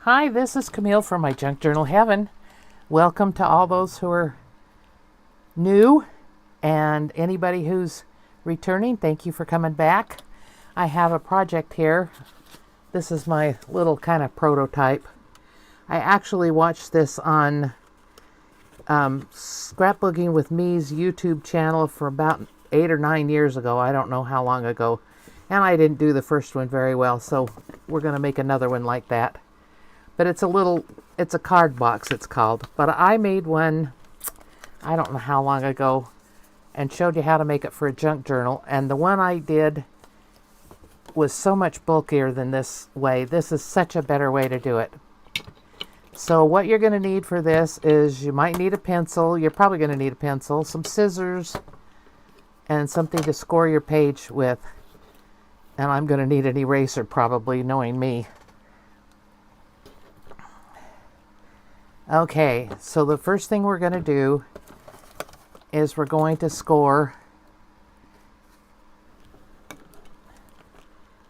Hi, this is Camille from My Junk Journal Heaven. Welcome to all those who are new and anybody who's returning. Thank you for coming back. I have a project here. This is my little kind of prototype. I actually watched this on Scrapbooking with Me's YouTube channel for about 8 or 9 years ago. I don't know how long ago. And I didn't do the first one very well, so we're going to make another one like that. But it's a card box, it's called. But I made one, I don't know how long ago, and showed you how to make it for a junk journal. And the one I did was so much bulkier than this way. This is such a better way to do it. So what you're going to need for this is you might need a pencil. You're probably going to need a pencil, some scissors, and something to score your page with. And I'm going to need an eraser probably, knowing me. Okay, so the first thing we're going to do is we're going to score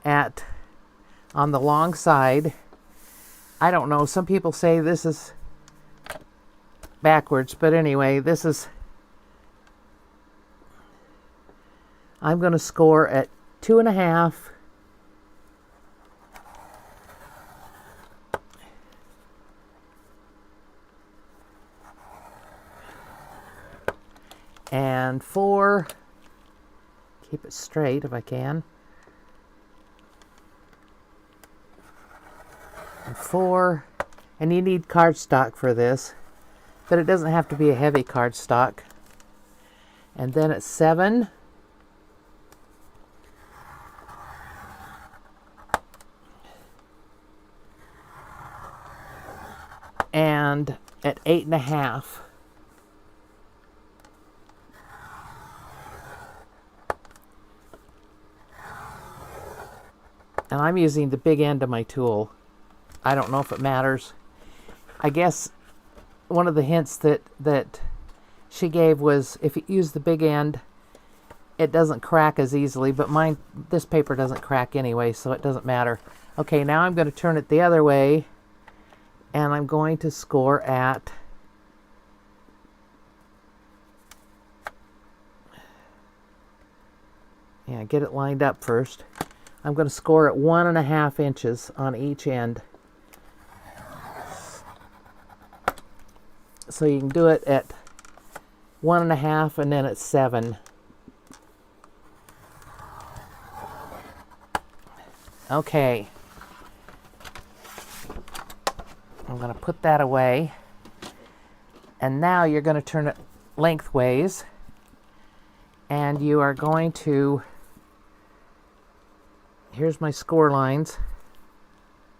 on the long side. I don't know, some people say this is backwards, but anyway, I'm going to score at 2.5. And 4, keep it straight if I can, and 4, and you need cardstock for this, but it doesn't have to be a heavy cardstock. And then at 7, and at 8.5. And I'm using the big end of my tool. I don't know if it matters. I guess one of the hints that she gave was if you use the big end, it doesn't crack as easily, but this paper doesn't crack anyway, so it doesn't matter. Okay, now I'm going to turn it the other way, and I'm going to score at get it lined up first. I'm going to score at 1.5 inches on each end. So you can do it at 1.5 and then at 7. Okay. I'm going to put that away. And now you're going to turn it lengthways. And you are going to, here's my score lines.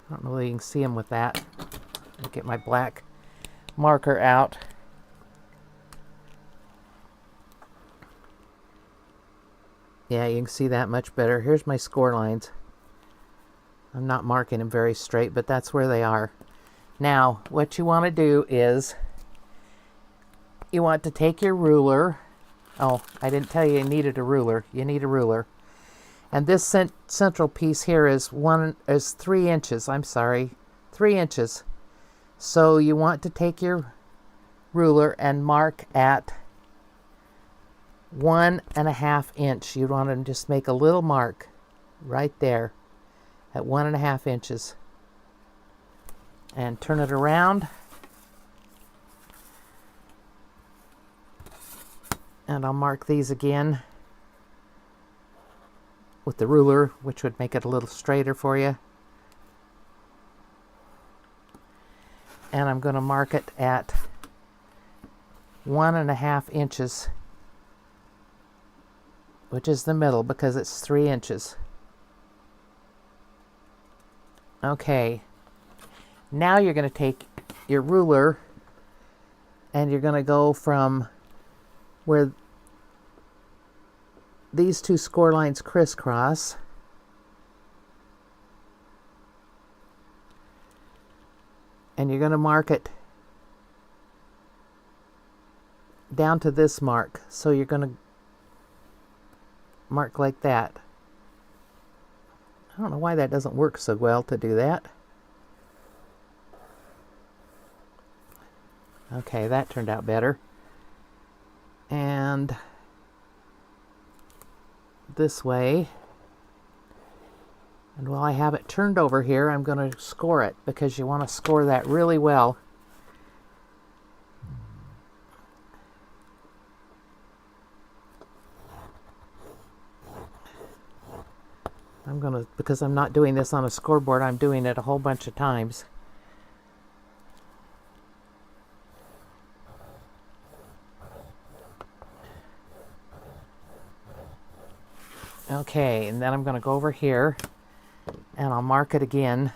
I don't know whether you can see them with that. I'll get my black marker out. Yeah, you can see that much better. Here's my score lines. I'm not marking them very straight, but that's where they are. Now, what you want to do is you want to take your ruler. Oh, I didn't tell you needed a ruler. You need a ruler. And this central piece here is 3 inches. I'm sorry, 3 inches. So you want to take your ruler and mark at 1.5 inch. You want to just make a little mark right there at 1.5 inches. And turn it around. And I'll mark these again with the ruler, which would make it a little straighter for you. And I'm going to mark it at 1.5 inches, which is the middle because it's 3 inches. Okay, now you're going to take your ruler and you're going to go from where these two score lines crisscross, and you're going to mark it down to this mark. So you're going to mark like that. I don't know why that doesn't work so well to do that. Okay, that turned out better. And this way. And while I have it turned over here, I'm going to score it, because you want to score that really well. Because I'm not doing this on a scoreboard, I'm doing it a whole bunch of times. Okay, and then I'm going to go over here and I'll mark it again.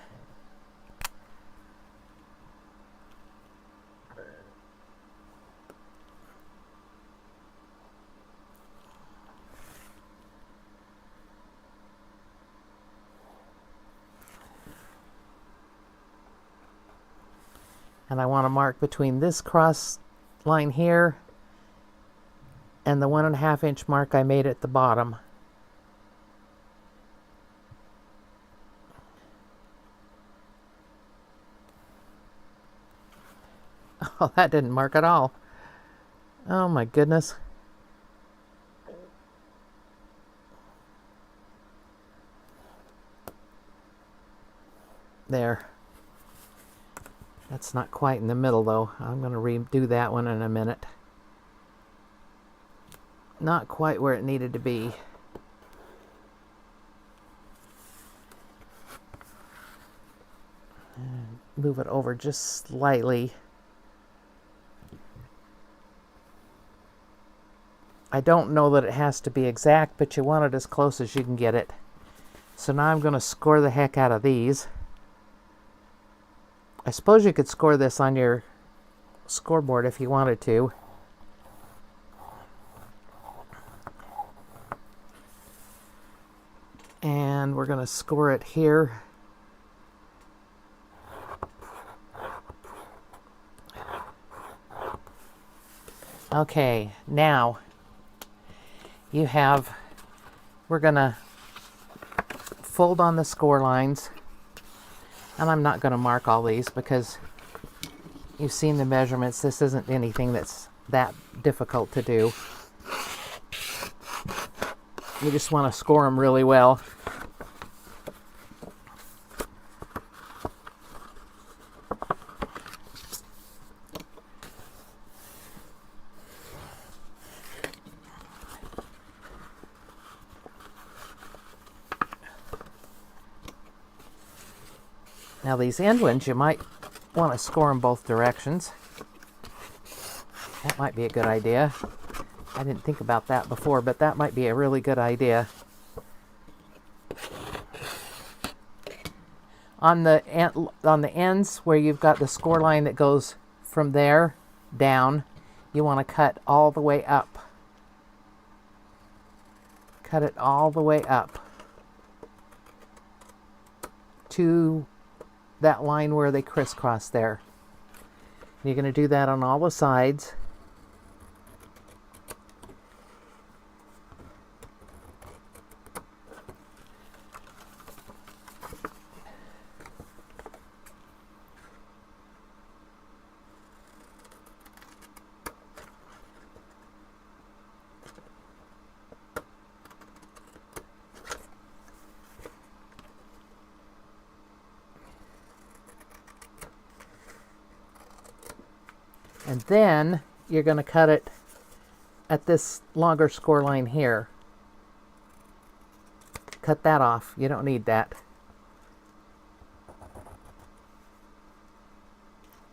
And I want to mark between this cross line here and the 1.5 inch mark I made at the bottom. Oh, that didn't mark at all. Oh my goodness. There. That's not quite in the middle though. I'm going to redo that one in a minute. Not quite where it needed to be. And move it over just slightly. I don't know that it has to be exact, but you want it as close as you can get it. So now I'm going to score the heck out of these. I suppose you could score this on your scoreboard if you wanted to. And we're going to score it here. Okay, now we're going to fold on the score lines. And I'm not going to mark all these because you've seen the measurements. This isn't anything that's that difficult to do. You just want to score them really well. Now these end ones, you might want to score them both directions. That might be a good idea. I didn't think about that before, but that might be a really good idea. On the ends where you've got the score line that goes from there down, you want to cut all the way up. Cut it all the way up to that line where they crisscross there. You're going to do that on all the sides. And then you're going to cut it at this longer score line here. Cut that off. You don't need that.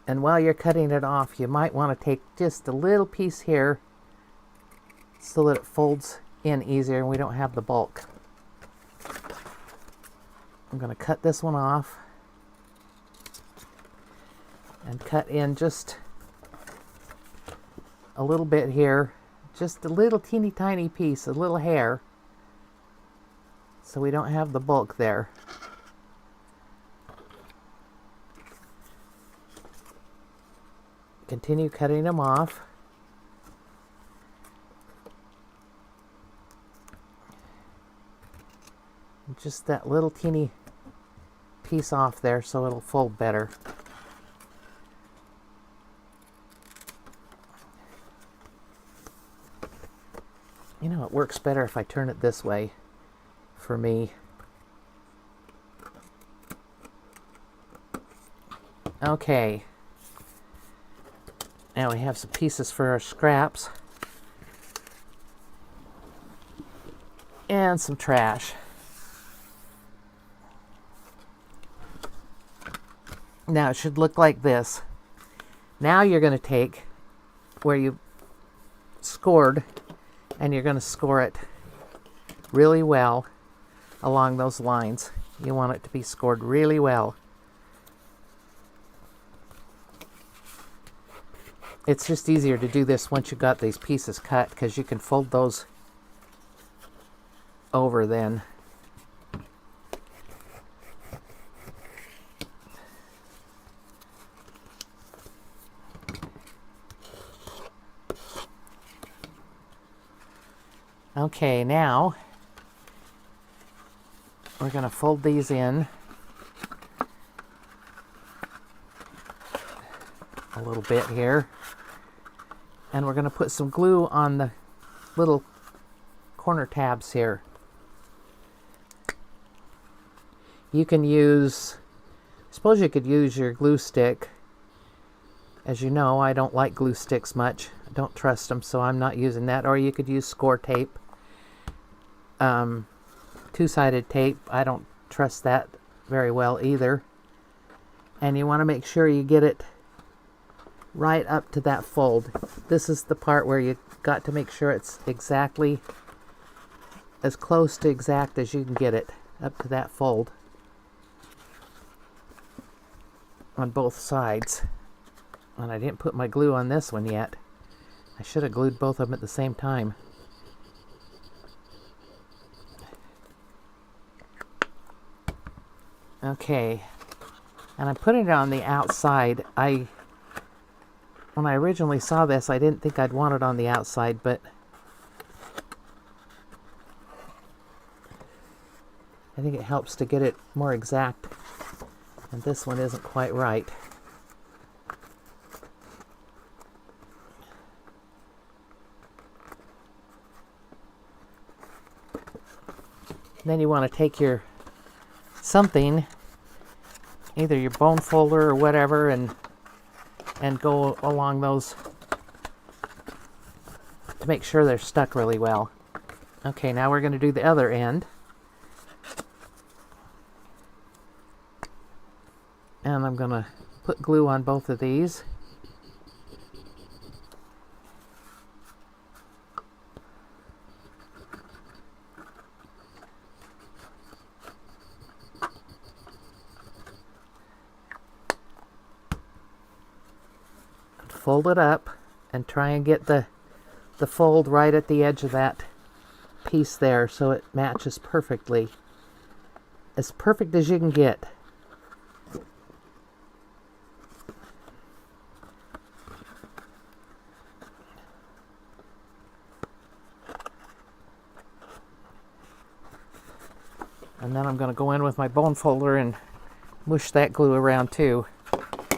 And while you're cutting it off, you might want to take just a little piece here so that it folds in easier and we don't have the bulk. I'm going to cut this one off and cut in just a little bit here, just a little teeny tiny piece, a little hair, so we don't have the bulk there. Continue cutting them off. Just that little teeny piece off there so it'll fold better. You know, it works better if I turn it this way for me. Okay. Now we have some pieces for our scraps. And some trash. Now it should look like this. Now you're going to take where you scored and you're going to score it really well along those lines. You want it to be scored really well. It's just easier to do this once you've got these pieces cut, because you can fold those over then. Okay, now we're going to fold these in a little bit here, and we're going to put some glue on the little corner tabs here. You can use, suppose you could use your glue stick. As you know, I don't like glue sticks much. I don't trust them, so I'm not using that. Or you could use score tape. Two-sided tape, I don't trust that very well either. And you want to make sure you get it right up to that fold. This is the part where you got to make sure it's exactly as close to exact as you can get it up to that fold on both sides. And I didn't put my glue on this one yet. I should have glued both of them at the same time. Okay, and I'm putting it on the outside. When I originally saw this, I didn't think I'd want it on the outside, but I think it helps to get it more exact, and this one isn't quite right. Then you want to take your something, either your bone folder or whatever, and go along those to make sure they're stuck really well. Okay, now we're going to do the other end. And I'm going to put glue on both of these. Fold it up and try and get the fold right at the edge of that piece there so it matches perfectly. As perfect as you can get. And then I'm going to go in with my bone folder and mush that glue around too.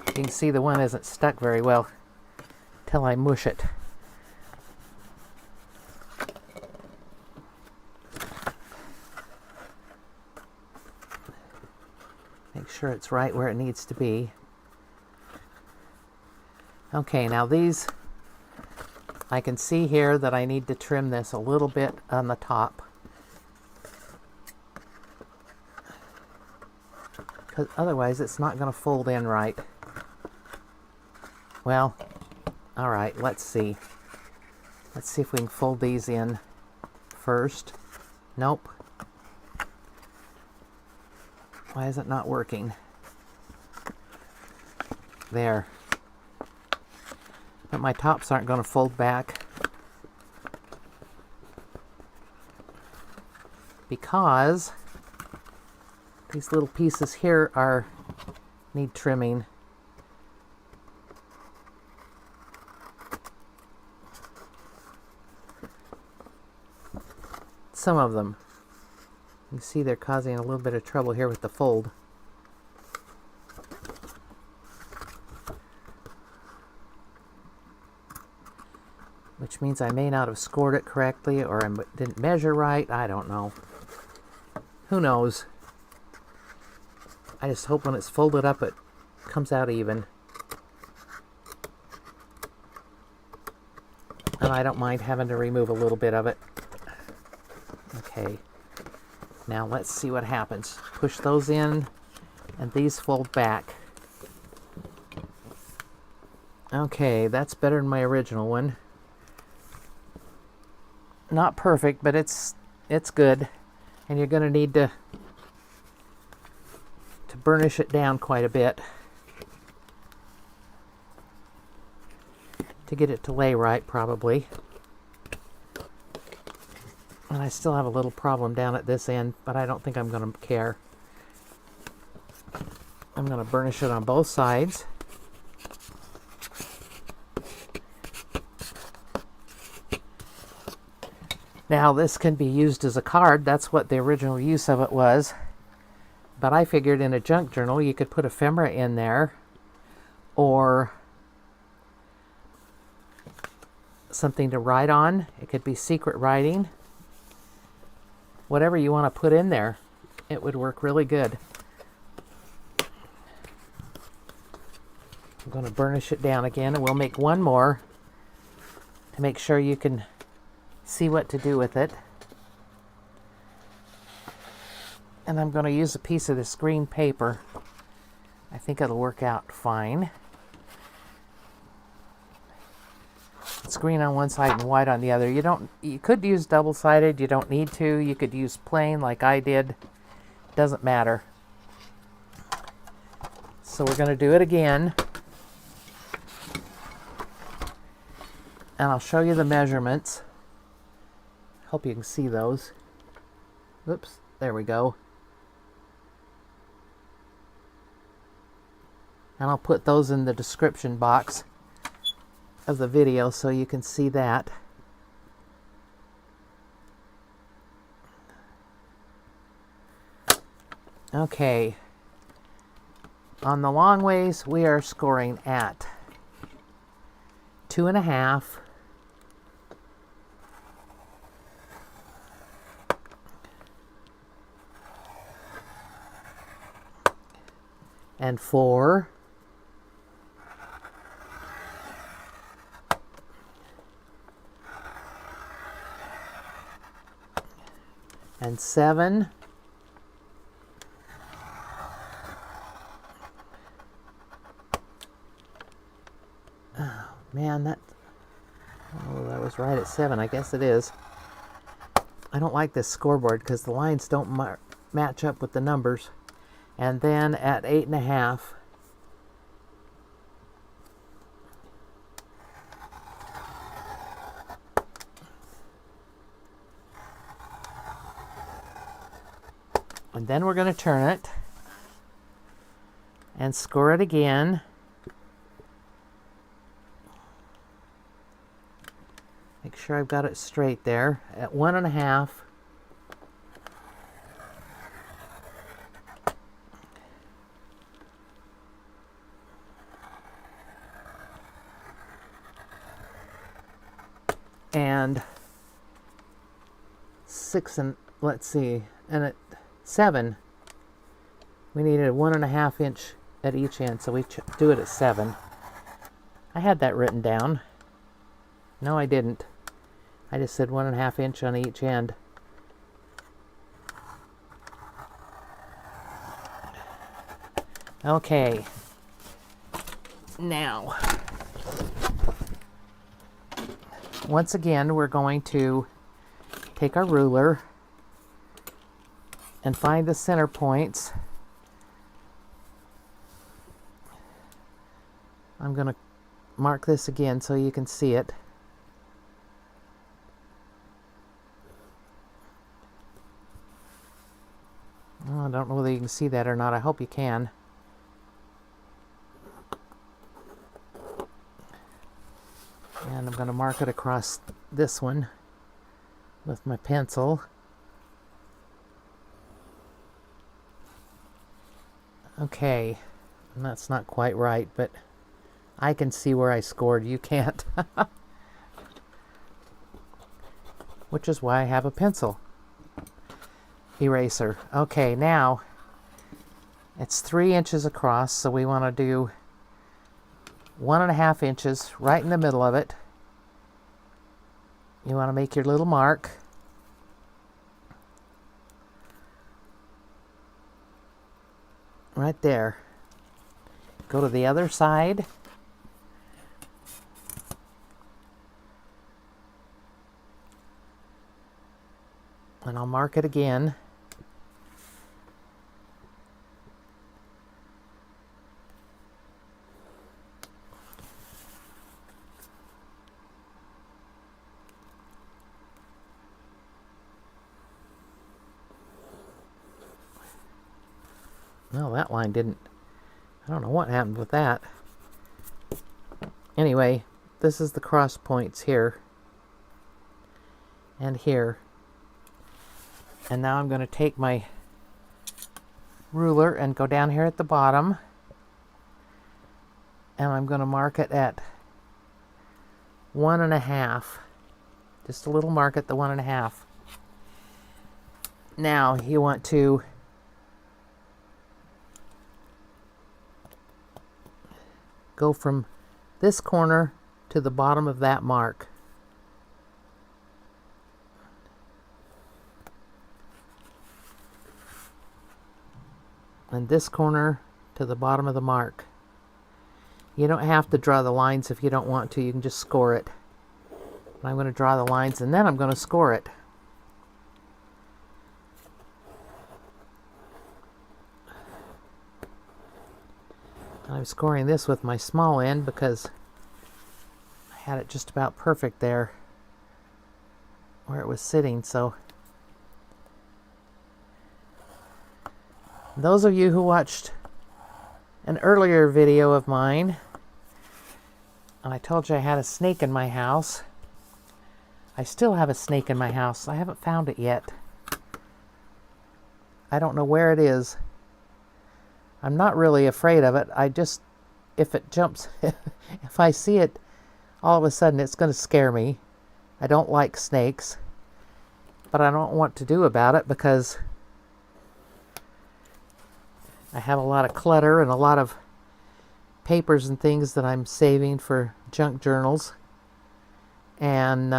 You can see the one isn't stuck very well till I mush it. Make sure it's right where it needs to be. Okay, now these, I can see here that I need to trim this a little bit on the top, because otherwise it's not going to fold in right. Well, all right, let's see. Let's see if we can fold these in first. Nope. Why is it not working? There. But my tops aren't going to fold back because these little pieces here need trimming. Some of them. You see they're causing a little bit of trouble here with the fold. Which which means I may not have scored it correctly, or I didn't measure right. I don't know. Who knows? I just hope when it's folded up it comes out even. And I don't mind having to remove a little bit of it. Okay. Now let's see what happens. Push those in, and these fold back. Okay, that's better than my original one. Not perfect, but it's good. And you're going to need to burnish it down quite a bit to get it to lay right, probably. And I still have a little problem down at this end, but I don't think I'm going to care. I'm going to burnish it on both sides. Now this can be used as a card. That's what the original use of it was. But I figured in a junk journal you could put ephemera in there, or something to write on. It could be secret writing. Whatever you want to put in there, it would work really good. I'm going to burnish it down again, and we'll make one more to make sure you can see what to do with it. And I'm going to use a piece of this green paper. I think it'll work out fine. It's green on one side and white on the other. You could use double-sided. You don't need to. You could use plain like I did. Doesn't matter. So we're going to do it again. And I'll show you the measurements. Hope you can see those. Oops, there we go. And I'll put those in the description box of the video so you can see that. Okay. On the long ways, we are scoring at 2.5. And 4. And 7. Oh, man, that was right at 7. I guess it is. I don't like this scoreboard because the lines don't match up with the numbers. And then at 8.5. And then we're going to turn it and score it again. Make sure I've got it straight there at 1.5. And 6 and let's see, and at 7 we needed a 1.5 inch at each end, so we do it at 7. I had that written down. No, I didn't. I just said 1.5 inch on each end. Okay. Now, once again, we're going to take our ruler and find the center points. I'm going to mark this again so you can see it. Oh, I don't know whether you can see that or not. I hope you can. And I'm going to mark it across this one with my pencil. Okay, and that's not quite right, but I can see where I scored. You can't. which is why I have a pencil eraser. Okay, now it's 3 inches across, so we want to do 1.5 inches right in the middle of it. You want to make your little mark. Right there. Go to the other side. And I'll mark it again. No, that line didn't. I don't know what happened with that. Anyway, this is the cross points here and here. And now I'm going to take my ruler and go down here at the bottom. And I'm going to mark it at 1.5. Just a little mark at the 1.5. Now you want to go from this corner to the bottom of that mark. And this corner to the bottom of the mark. You don't have to draw the lines if you don't want to. You can just score it. I'm going to draw the lines and then I'm going to score it. I'm scoring this with my small end because I had it just about perfect there where it was sitting. So those of you who watched an earlier video of mine, and I told you I had a snake in my house. I still have a snake in my house. I haven't found it yet. I don't know where it is. I'm not really afraid of it. I just, if it jumps, if I see it, all of a sudden it's going to scare me. I don't like snakes, but I don't know what to do about it because I have a lot of clutter and a lot of papers and things that I'm saving for junk journals. And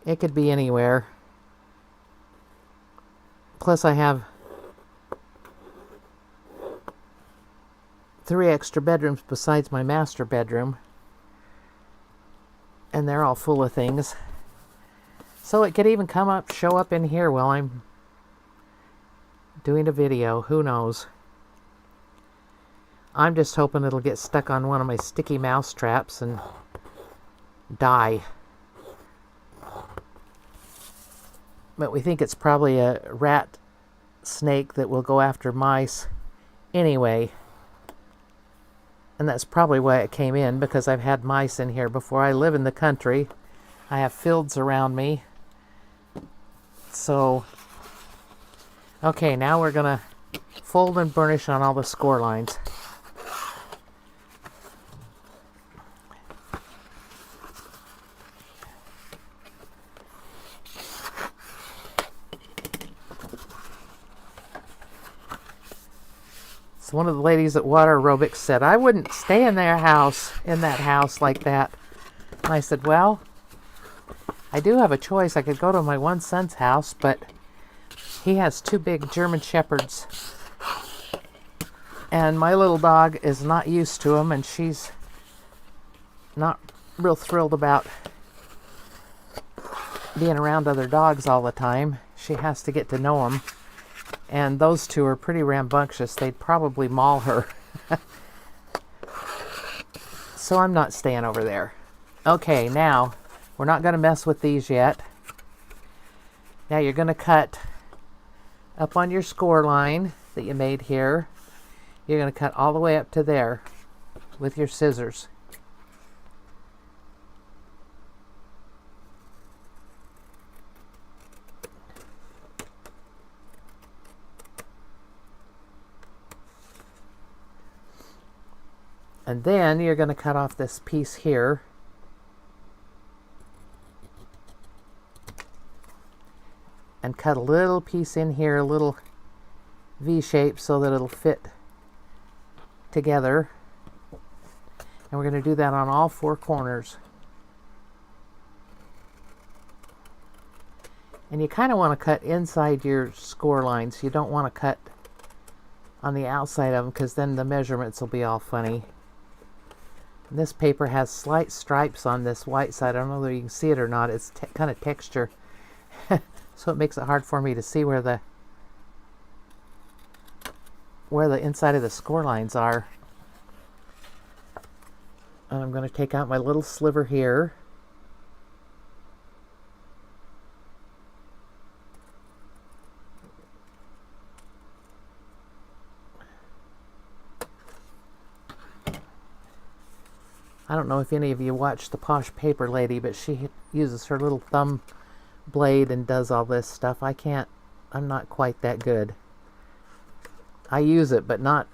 it could be anywhere. Plus I have 3 extra bedrooms besides my master bedroom. And they're all full of things. So it could even show up in here while I'm doing a video. Who knows? I'm just hoping it'll get stuck on one of my sticky mouse traps and die. But we think it's probably a rat snake that will go after mice anyway. And that's probably why it came in, because I've had mice in here before. I live in the country. I have fields around me. So okay, now we're going to fold and burnish on all the score lines. So one of the ladies at Water Aerobics said, I wouldn't stay in that house like that. And I said, well, I do have a choice. I could go to my one son's house, but he has 2 big German Shepherds, and my little dog is not used to them, and she's not real thrilled about being around other dogs all the time. She has to get to know them, and those 2 are pretty rambunctious. They'd probably maul her. So I'm not staying over there. Okay, now we're not going to mess with these yet. Now you're going to cut up on your score line that you made here. You're going to cut all the way up to there with your scissors. And then you're going to cut off this piece here. and cut a little piece in here, a little V shape, so that it'll fit together. And we're going to do that on all 4 corners. And you kind of want to cut inside your score lines. You don't want to cut on the outside of them, because then the measurements will be all funny. And this paper has slight stripes on this white side. I don't know whether you can see it or not. It's kind of texture. So it makes it hard for me to see where the inside of the score lines are. And I'm going to take out my little sliver here. I don't know if any of you watch the Posh Paper Lady, but she uses her little thumb blade and does all this stuff. I'm not quite that good. I use it, but not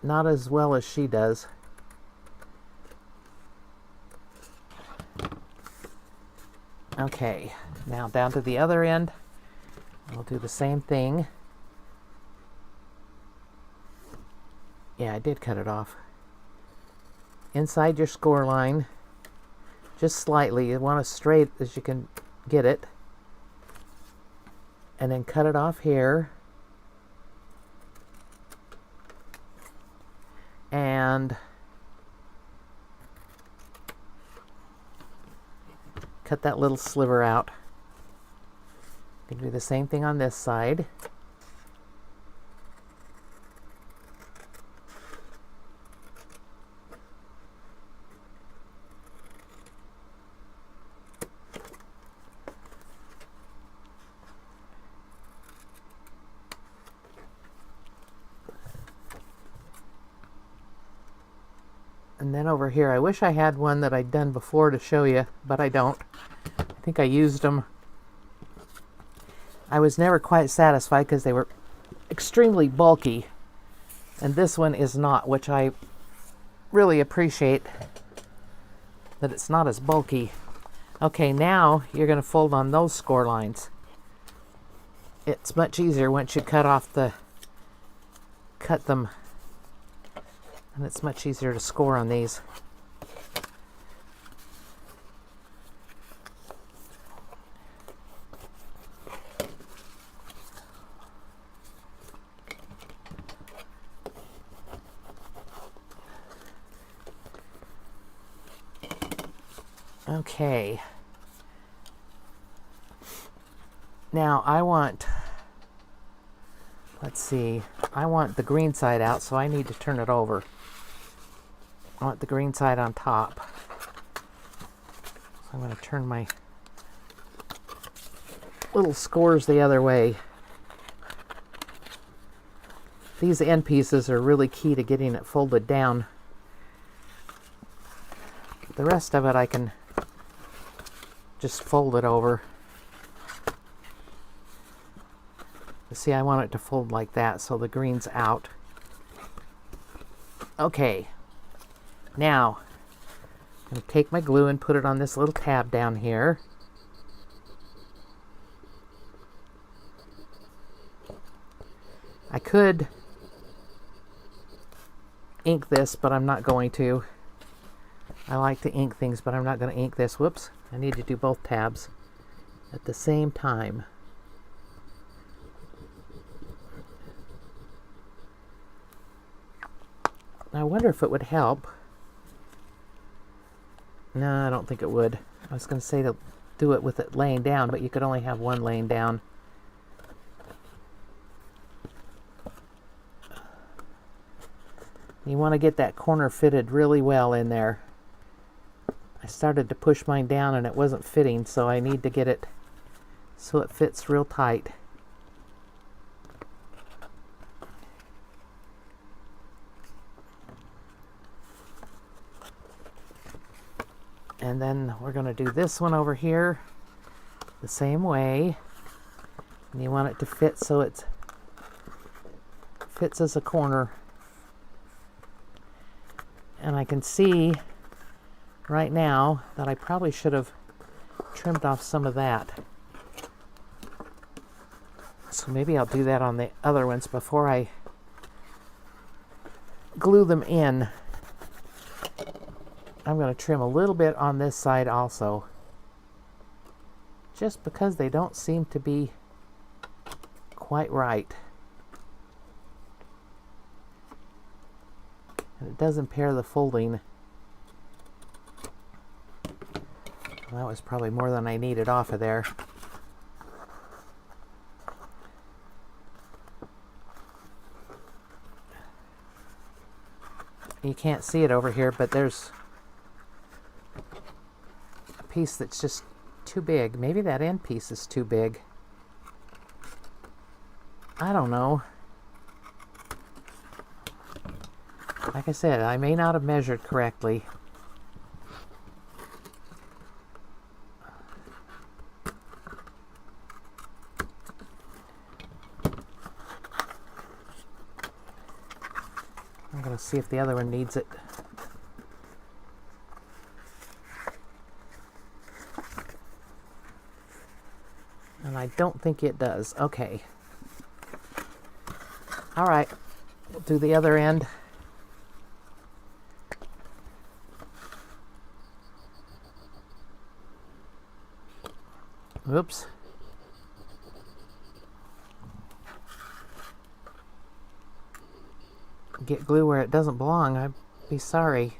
as well as she does. Okay, now down to the other end. I'll do the same thing. Yeah, I did cut it off. Inside your score line, just slightly. You want as straight as you can get it. And then cut it off here. And cut that little sliver out. You can do the same thing on this side. And then over here, I wish I had one that I'd done before to show you, but I don't. I think I used them. I was never quite satisfied because they were extremely bulky. And this one is not, which I really appreciate that it's not as bulky. Okay, now you're going to fold on those score lines. It's much easier once you cut them. And it's much easier to score on these. Okay. Now I want, let's see, I want the green side out, so I need to turn it over. I want the green side on top. So I'm going to turn my little scores the other way. These end pieces are really key to getting it folded down. The rest of it I can just fold it over. See, I want it to fold like that so the green's out. Okay. Now, I'm going to take my glue and put it on this little tab down here. I could ink this, but I'm not going to. I like to ink things, but I'm not going to ink this. Whoops, I need to do both tabs at the same time. I wonder if it would help. No, I don't think it would. I was going to say to do it with it laying down, but you could only have one laying down. You want to get that corner fitted really well in there. I started to push mine down and it wasn't fitting, so I need to get it so it fits real tight. And then we're going to do this one over here the same way. And you want it to fit so it fits as a corner. And I can see right now that I probably should have trimmed off some of that. So maybe I'll do that on the other ones before I glue them in. I'm going to trim a little bit on this side also, just because they don't seem to be quite right. And it does impair the folding. Well, that was probably more than I needed off of there. You can't see it over here, but there's a piece that's just too big. Maybe that end piece is too big. I don't know. Like I said, I may not have measured correctly. I'm going to see if the other one needs it. And I don't think it does. Okay. All right. We'll do the other end. Oops. Get glue where it doesn't belong. I'd be sorry.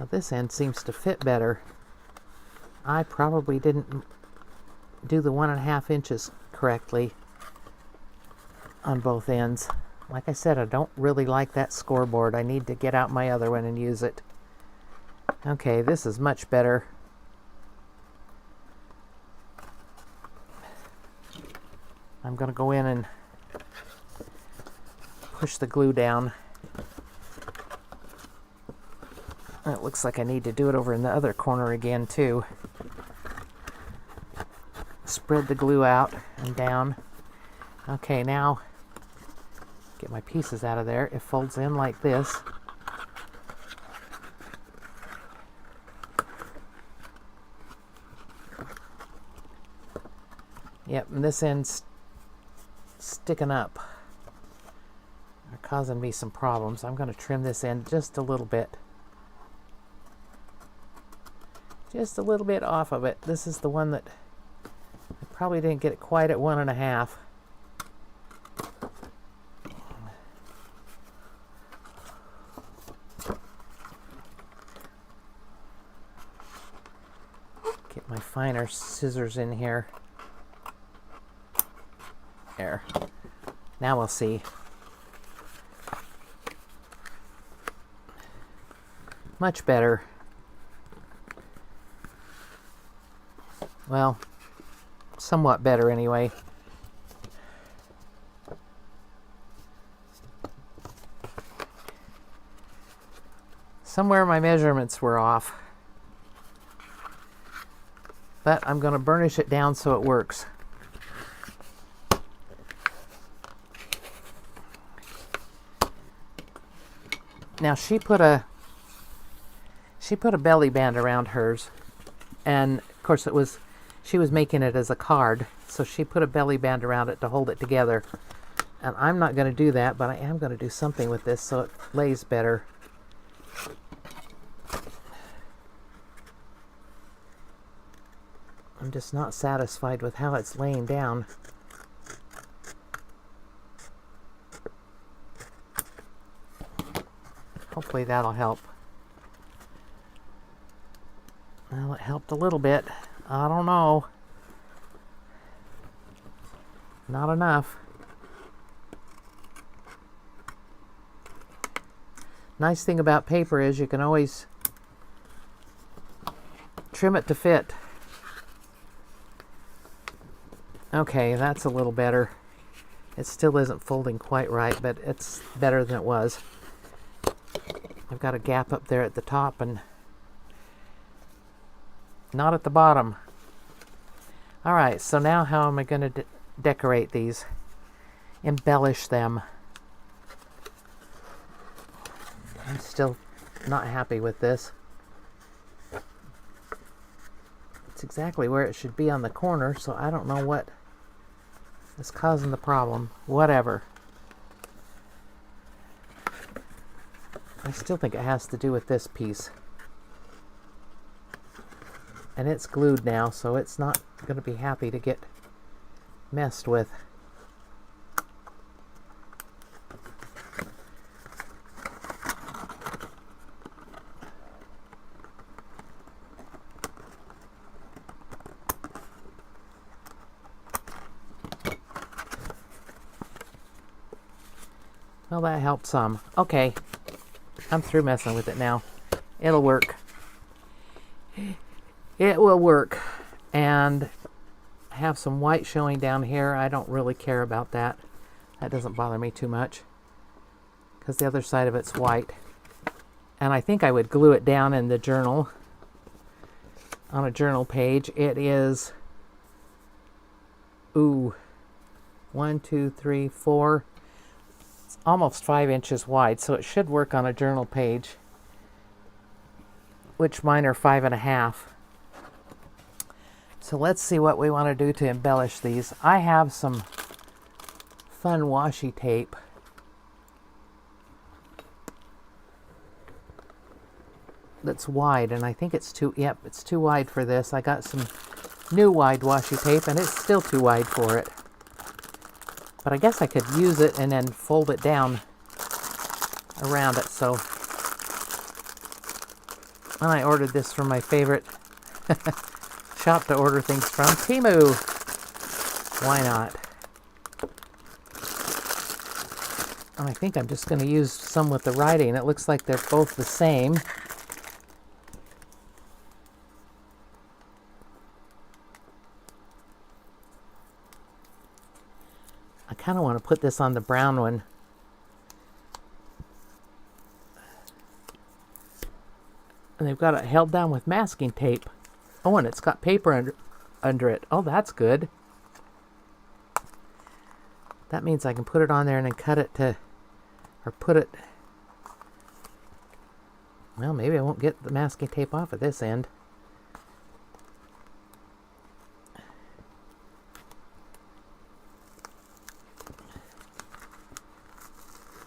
Now this end seems to fit better. I probably didn't do the 1.5 inches correctly on both ends. Like I said, I don't really like that scoreboard. I need to get out my other one and use it. Okay, this is much better. I'm going to go in and push the glue down. It looks like I need to do it over in the other corner again too. Spread the glue out and down. Okay, now get my pieces out of there. It folds in like this. Yep, and this end's sticking up. They're causing me some problems. I'm going to trim this end just a little bit. Just a little bit off of it. This is the one that I probably didn't get it quite at 1.5. Get my finer scissors in here. There. Now we'll see. Much better. Well, somewhat better anyway. Somewhere my measurements were off. But I'm going to burnish it down so it works. Now she put a belly band around hers, and of course she was making it as a card, so she put a belly band around it to hold it together. And I'm not going to do that, but I am going to do something with this so it lays better. I'm just not satisfied with how it's laying down. Hopefully that'll help. Well, it helped a little bit. I don't know. Not enough. Nice thing about paper is you can always trim it to fit. Okay, that's a little better. It still isn't folding quite right, but it's better than it was. I've got a gap up there at the top and not at the bottom. All right, so now how am I going to decorate these? Embellish them. I'm still not happy with this. It's exactly where it should be on the corner, so I don't know what is causing the problem. Whatever. I still think it has to do with this piece. And it's glued now, so it's not going to be happy to get messed with. Well, that helped some. Okay, I'm through messing with it now. It'll work. It will work. And I have some white showing down here. I don't really care about that. That doesn't bother me too much, because the other side of it's white. And I think I would glue it down in the journal, on a journal page. It is, 1, 2, 3, 4. It's almost 5 inches wide, so it should work on a journal page, which mine are 5.5. So let's see what we want to do to embellish these. I have some fun washi tape. That's wide, and I think it's too, yep, it's too wide for this. I got some new wide washi tape, and it's still too wide for it. But I guess I could use it and then fold it down around it. So, and I ordered this from my favorite shop to order things from, Temu. Why not? And I think I'm just going to use some with the writing. It looks like they're both the same. I kind of want to put this on the brown one. And they've got it held down with masking tape. Oh, and it's got paper under it. Oh, that's good. That means I can put it on there and then cut it to, or put it, well, maybe I won't get the masking tape off at this end.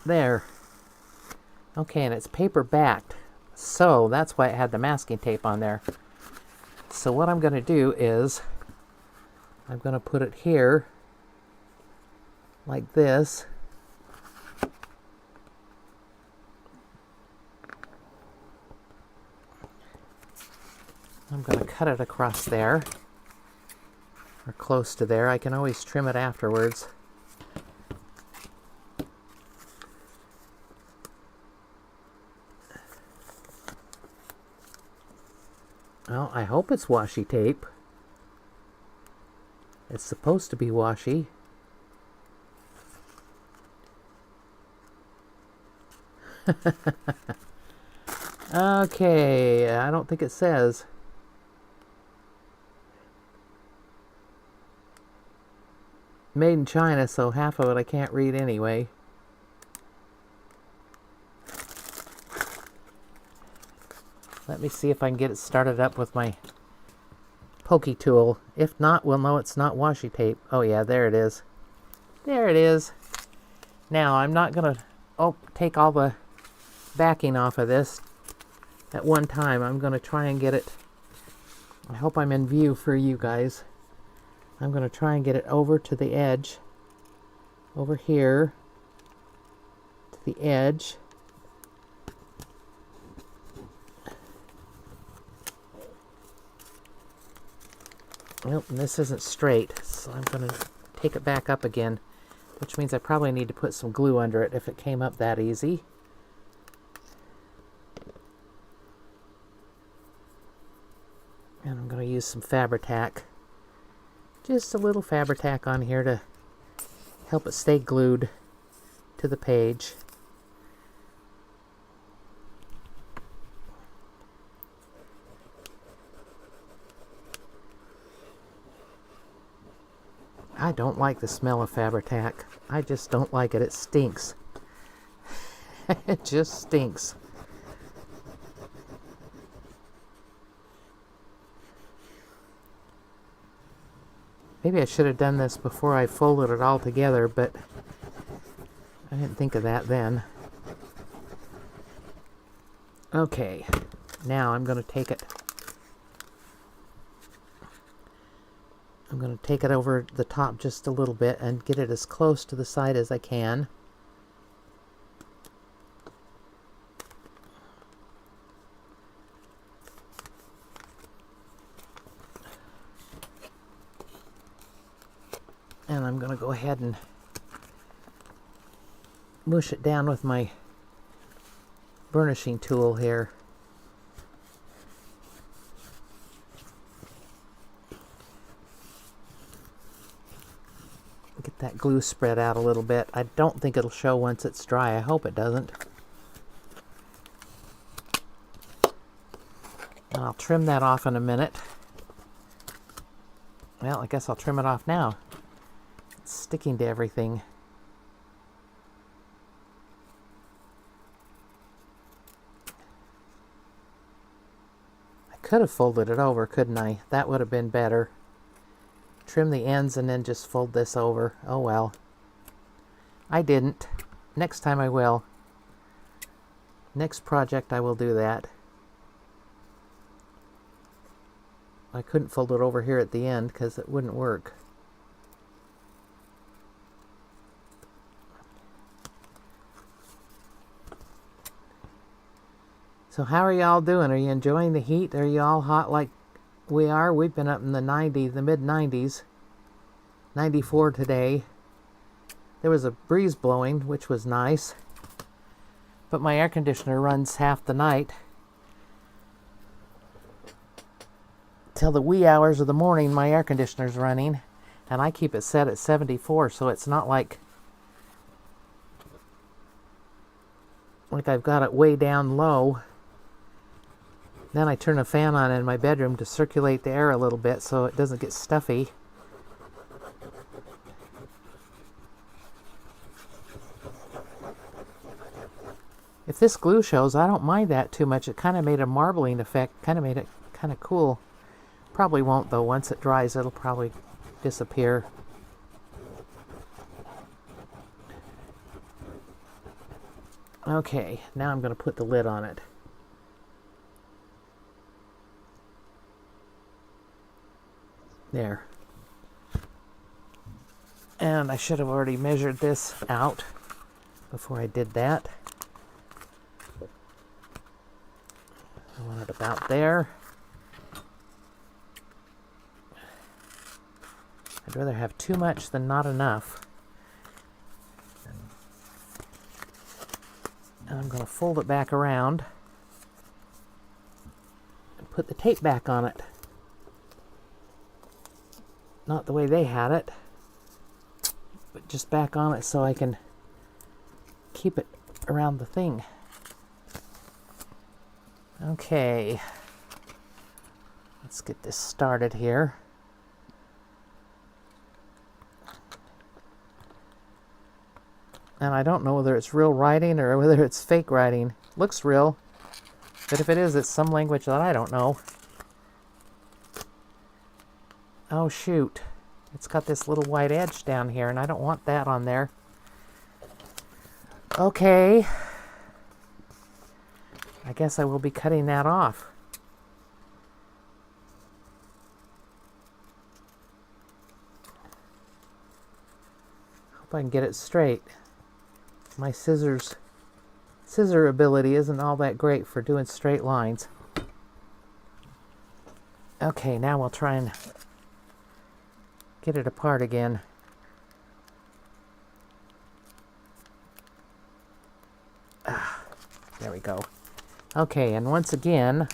There. Okay, and it's paper backed, so that's why it had the masking tape on there. So what I'm going to do is I'm going to put it here like this. I'm going to cut it across there, or close to there. I can always trim it afterwards. Well, I hope it's washi tape. It's supposed to be washi. Okay, I don't think it says. Made in China, so half of it I can't read anyway. Let me see if I can get it started up with my pokey tool. If not, we'll know it's not washi tape. Oh yeah, there it is. There it is. Now, I'm not going to take all the backing off of this at one time. I'm going to try and get it. I hope I'm in view for you guys. I'm going to try and get it over to the edge. Over here. To the edge. Nope, and this isn't straight, so I'm going to take it back up again, which means I probably need to put some glue under it if it came up that easy. And I'm going to use some Fabri-Tac. Just a little Fabri-Tac on here to help it stay glued to the page. I don't like the smell of Fabri-Tac. I just don't like it. It stinks. It just stinks. Maybe I should have done this before I folded it all together, but I didn't think of that then. Okay, now I'm going to take it. I'm going to take it over the top just a little bit and get it as close to the side as I can. And I'm going to go ahead and mush it down with my burnishing tool here. Get that glue spread out a little bit. I don't think it'll show once it's dry. I hope it doesn't. And I'll trim that off in a minute. Well, I guess I'll trim it off now. It's sticking to everything. I could have folded it over, couldn't I? That would have been better. Trim the ends and then just fold this over. Oh well. I didn't. Next time I will. Next project I will do that. I couldn't fold it over here at the end because it wouldn't work. So how are y'all doing? Are you enjoying the heat? Are you all hot like we are? We've been up in the 90s, the mid-90s. 94 today. There was a breeze blowing, which was nice. But my air conditioner runs half the night. Till the wee hours of the morning, my air conditioner's running. And I keep it set at 74, so it's not like I've got it way down low. Then I turn a fan on in my bedroom to circulate the air a little bit so it doesn't get stuffy. If this glue shows, I don't mind that too much. It kind of made a marbling effect, kind of made it kind of cool. Probably won't though. Once it dries, it'll probably disappear. Okay, now I'm going to put the lid on it. There. And I should have already measured this out before I did that. I want it about there. I'd rather have too much than not enough. And I'm going to fold it back around and put the tape back on it. Not the way they had it, but just back on it so I can keep it around the thing. Okay, let's get this started here. And I don't know whether it's real writing or whether it's fake writing. Looks real, but if it is, it's some language that I don't know. Oh shoot, it's got this little white edge down here and I don't want that on there. Okay, I guess I will be cutting that off. Hope I can get it straight. My scissor ability isn't all that great for doing straight lines. Okay, now we'll try and get it apart again. There we go. Okay, and once again,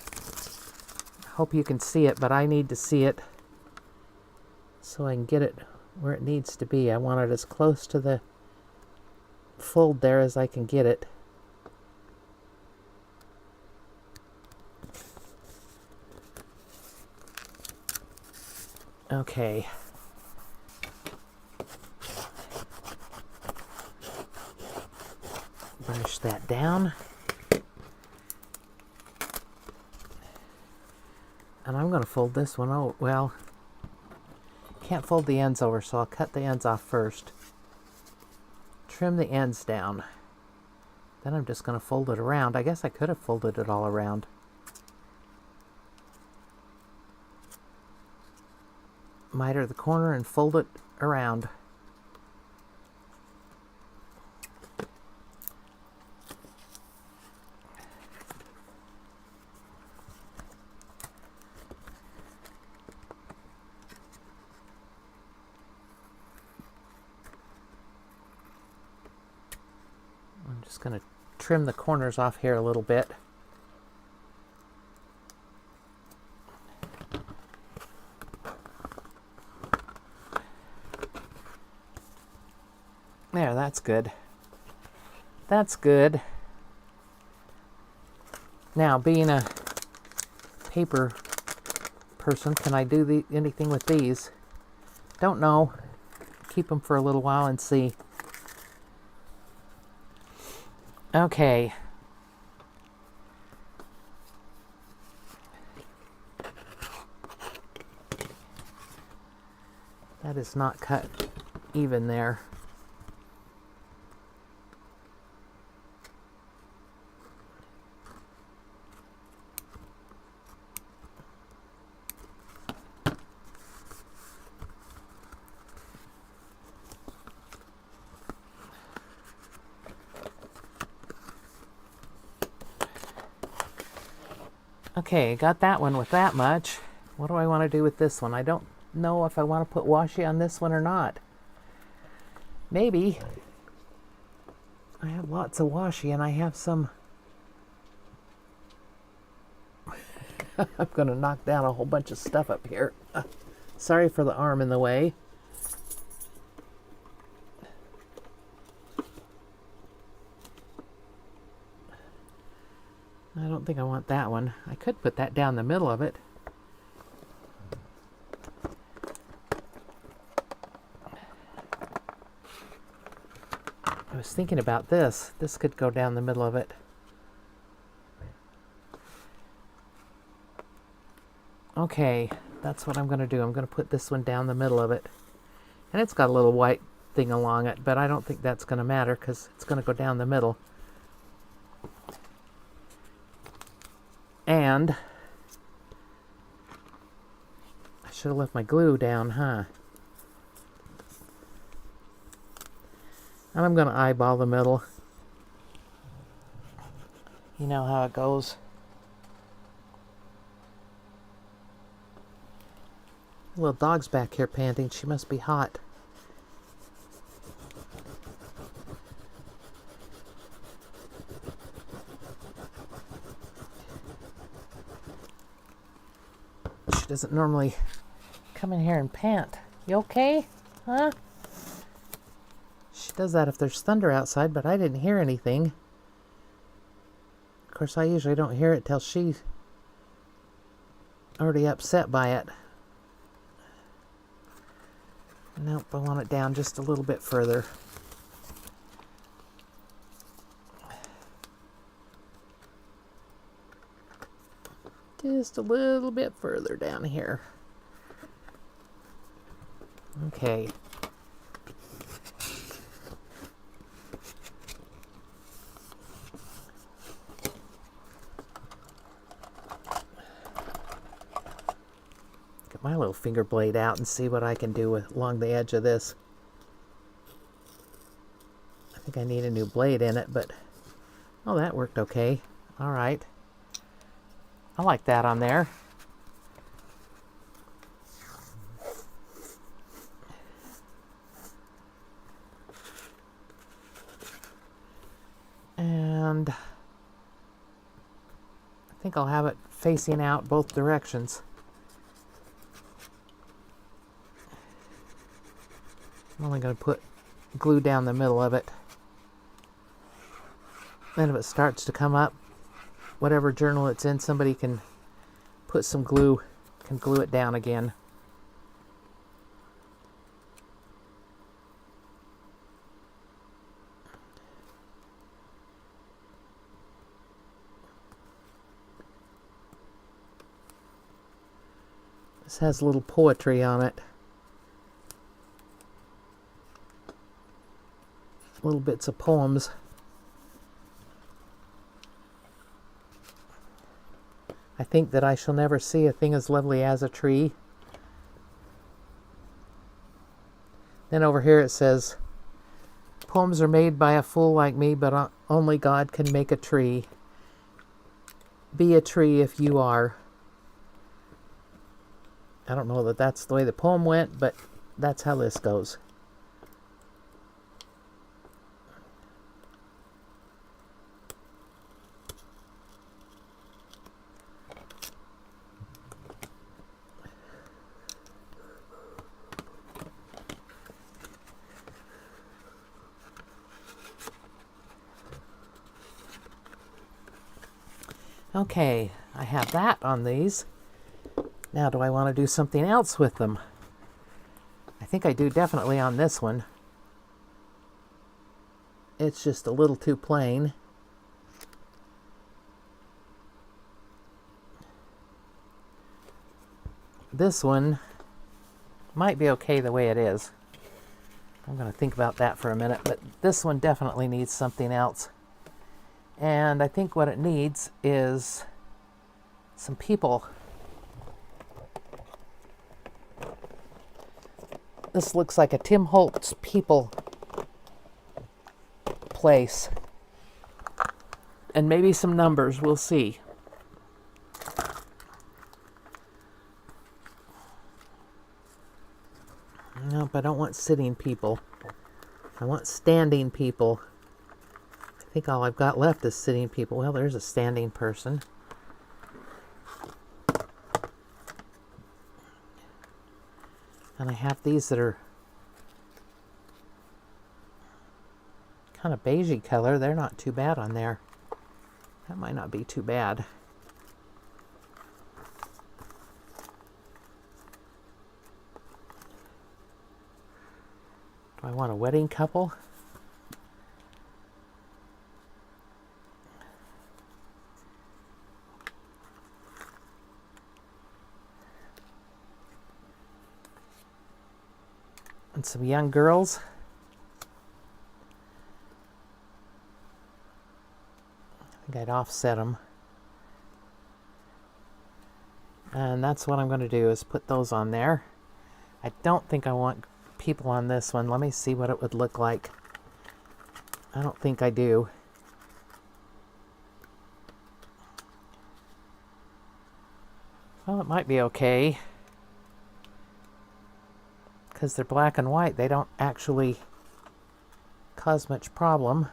I hope you can see it, but I need to see it so I can get it where it needs to be. I want it as close to the fold there as I can get it. Okay. Brush that down. And I'm going to fold this one out. Well, can't fold the ends over, so I'll cut the ends off first. Trim the ends down. Then I'm just going to fold it around. I guess I could have folded it all around. Miter the corner and fold it around. I'm just going to trim the corners off here a little bit. There, that's good. That's good. Now, being a paper person, can I do anything with these? Don't know. Keep them for a little while and see. Okay. That is not cut even there. Okay, got that one with that much. What do I want to do with this one? I don't know if I want to put washi on this one or not. Maybe. I have lots of washi and I have some... I'm going to knock down a whole bunch of stuff up here. Sorry for the arm in the way. I don't think I want that one. I could put that down the middle of it. I was thinking about this. This could go down the middle of it. Okay, that's what I'm going to do. I'm going to put this one down the middle of it. And it's got a little white thing along it, but I don't think that's going to matter because it's going to go down the middle. And I should have left my glue down, huh? And I'm going to eyeball the middle. You know how it goes. The little dog's back here panting. She must be hot. She doesn't normally come in here and pant. You okay? Huh? She does that if there's thunder outside, but I didn't hear anything. Of course, I usually don't hear it till she's already upset by it. Nope, I want it down just a little bit further. Just a little bit further down here. Okay. Get my little finger blade out and see what I can do along the edge of this. I think I need a new blade in it, but oh, that worked okay. All right. I like that on there. And I think I'll have it facing out both directions. I'm only going to put glue down the middle of it. Then if it starts to come up, whatever journal it's in, somebody can put some glue, can glue it down again. This has a little poetry on it. little bits of poems. I think that I shall never see a thing as lovely as a tree. Then over here it says, poems are made by a fool like me, but only God can make a tree. Be a tree if you are. I don't know that that's the way the poem went, but that's how this goes. Okay, I have that on these. Now, do I want to do something else with them? I think I do definitely on this one. It's just a little too plain. This one might be okay the way it is. I'm going to think about that for a minute, but this one definitely needs something else. And I think what it needs is some people. This looks like a Tim Holtz people place. And maybe some numbers, we'll see. Nope, I don't want sitting people. I want standing people. I think all I've got left is sitting people. Well, there's a standing person. And I have these that are kind of beigey color. They're not too bad on there. That might not be too bad. Do I want a wedding couple? And some young girls. I think I'd offset them. And that's what I'm going to do, is put those on there. I don't think I want people on this one. Let me see what it would look like. I don't think I do. Well, it might be okay. Because they're black and white, they don't actually cause much problem.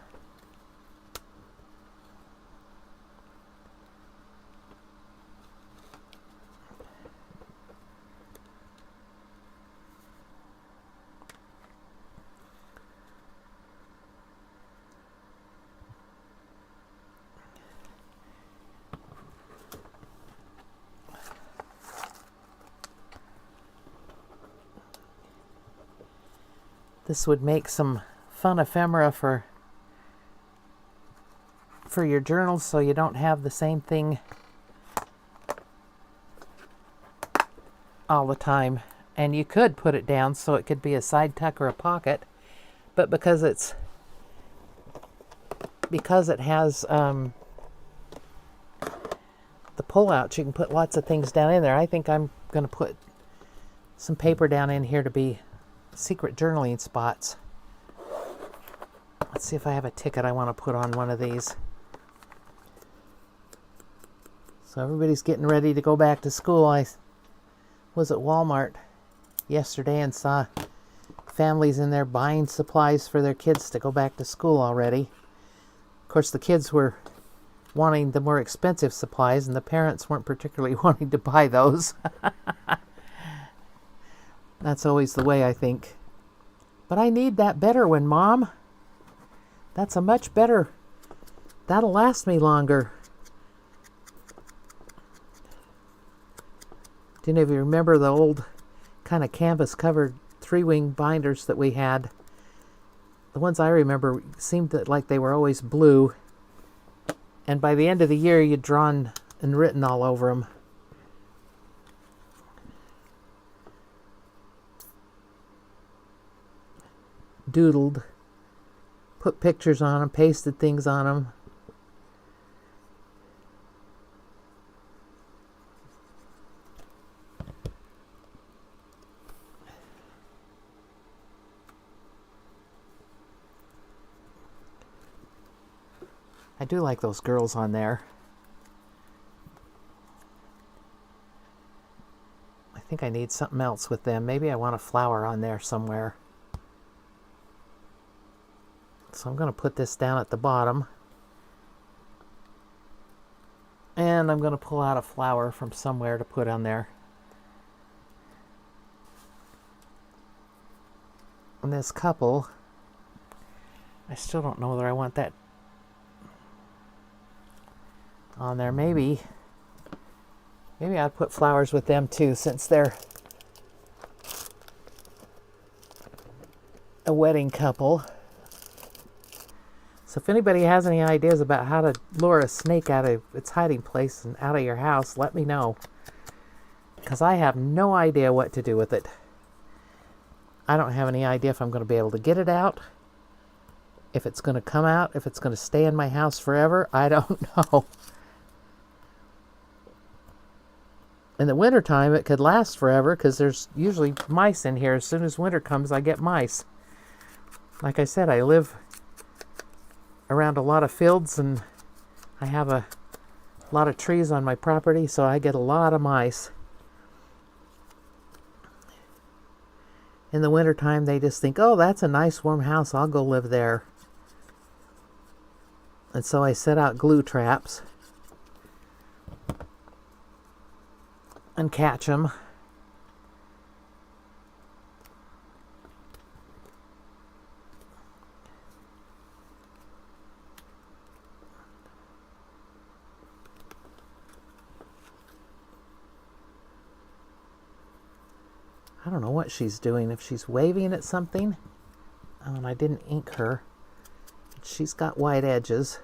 This would make some fun ephemera for your journals, so you don't have the same thing all the time. And you could put it down so it could be a side tuck or a pocket, but because it has the pull-out, you can put lots of things down in there. I think I'm going to put some paper down in here to be secret journaling spots. Let's see if I have a ticket I want to put on one of these. So everybody's getting ready to go back to school. I was at Walmart yesterday and saw families in there buying supplies for their kids to go back to school already. Of course, the kids were wanting the more expensive supplies, and the parents weren't particularly wanting to buy those. That's always the way, I think. But I need that better one, Mom. That's a much better. That'll last me longer. Do any of you remember the old kind of canvas-covered 3-wing binders that we had? The ones I remember seemed like they were always blue. And by the end of the year, you'd drawn and written all over them. Doodled, put pictures on them, pasted things on them. I do like those girls on there. I think I need something else with them. Maybe I want a flower on there somewhere. So I'm going to put this down at the bottom. And I'm going to pull out a flower from somewhere to put on there. And this couple, I still don't know whether I want that on there. Maybe I'd put flowers with them too, since they're a wedding couple. So if anybody has any ideas about how to lure a snake out of its hiding place and out of your house, let me know. Because I have no idea what to do with it. I don't have any idea if I'm going to be able to get it out, if it's going to come out, if it's going to stay in my house forever. I don't know. In the wintertime, it could last forever because there's usually mice in here. As soon as winter comes, I get mice. Like I said, I live around a lot of fields and I have a lot of trees on my property, so I get a lot of mice. In the wintertime, they just think, oh, that's a nice warm house, I'll go live there. And so I set out glue traps and catch them. I don't know what she's doing, if she's waving at something. Oh, and I didn't ink her. She's got white edges.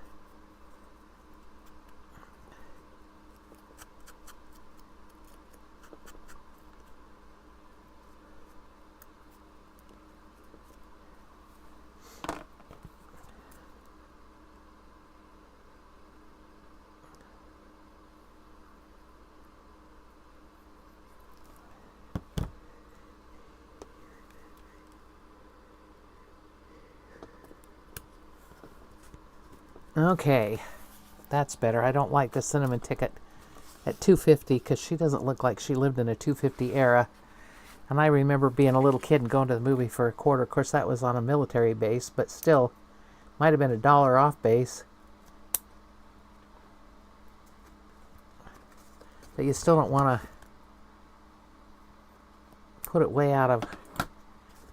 Okay, that's better. I don't like the cinnamon ticket at 250 because she doesn't look like she lived in a 250 era. And I remember being a little kid and going to the movie for a quarter. Of course, that was on a military base, but still, might have been $1 off base. But you still don't want to put it way out of...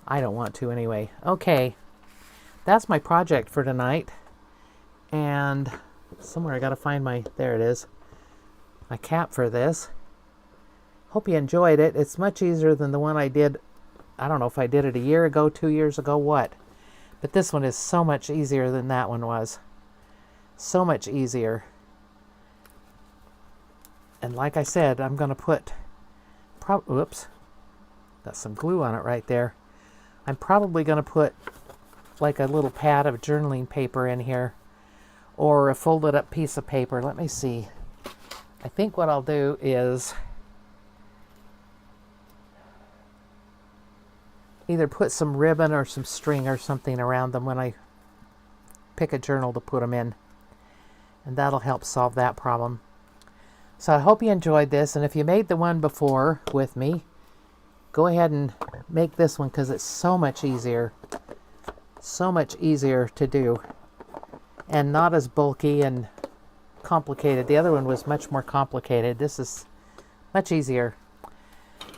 I don't want to anyway. Okay, that's my project for tonight. And somewhere I gotta find my, there it is, my cap for this. Hope you enjoyed it. It's much easier than the one I did. I don't know if I did it a year ago, 2 years ago, what. But this one is so much easier than that one was. So much easier. And like I said, I'm gonna put, whoops, got some glue on it right there. I'm probably gonna put like a little pad of journaling paper in here, or a folded up piece of paper. Let me see. I think what I'll do is either put some ribbon or some string or something around them when I pick a journal to put them in. And that'll help solve that problem. So I hope you enjoyed this. And if you made the one before with me, go ahead and make this one because it's so much easier. So much easier to do. And not as bulky and complicated. The other one was much more complicated. This is much easier.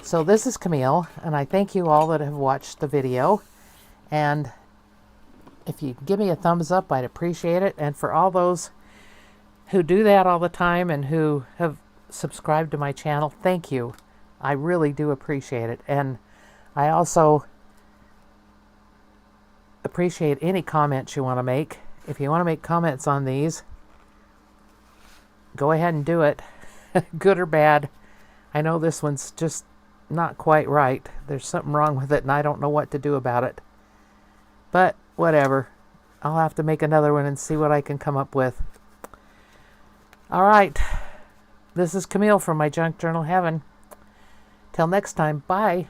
So this is Camille, and I thank you all that have watched the video. And if you give me a thumbs up, I'd appreciate it. And for all those who do that all the time and who have subscribed to my channel, thank you. I really do appreciate it. And I also appreciate any comments you want to make. If you want to make comments on these, go ahead and do it. Good or bad. I know this one's just not quite right. There's something wrong with it and I don't know what to do about it. But whatever. I'll have to make another one and see what I can come up with. All right. This is Camille from My Junk Journal Heaven. Till next time, bye.